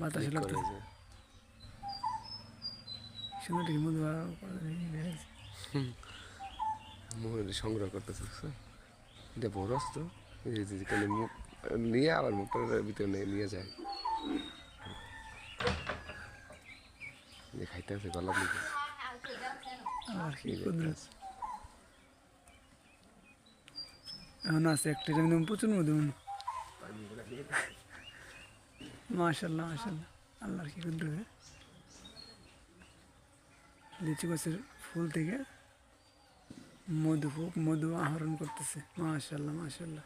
বাতাসে লাগতেছে সুন্দর ঠিক মধু মোহন সংগ্রহ করতেছে এটা বড় আছে তো যেখানে মুখ নিয়ে আবার মুখটার ভিতরে নিয়ে যায় খাইতে আছে গলা দিকে আর কি কুদরত এখন আছে একটা প্রচুর মধু মাশাল্লাহ মাশাল্লাহ আল্লাহর কি কুদরত লিচু গাছের ফুল থেকে মধু আহরণ করতেছে মাশাল্লাহ মাশাল্লাহ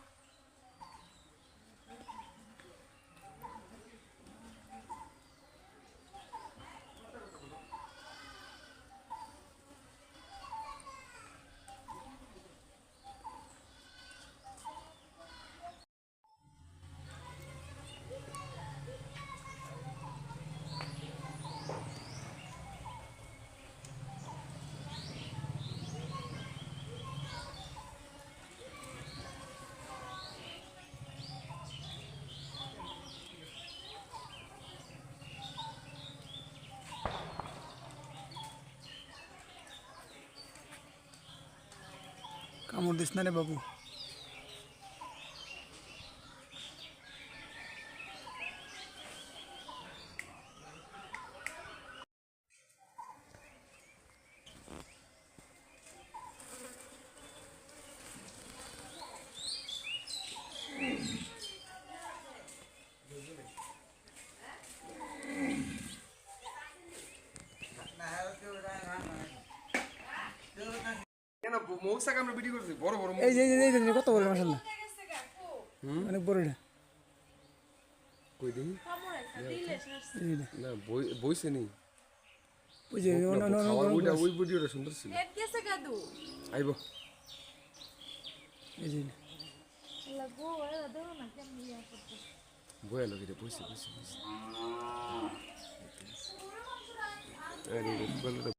কামড় দিস না রে বাবু এই যে কত বড় মাশাআল্লাহ অনেক বড় এটা কই দিই না বইছে নি ওই যে ওই ভিডিওটা সুন্দর ছিল আইবো এই যে বইয়া লোক এটা বইছে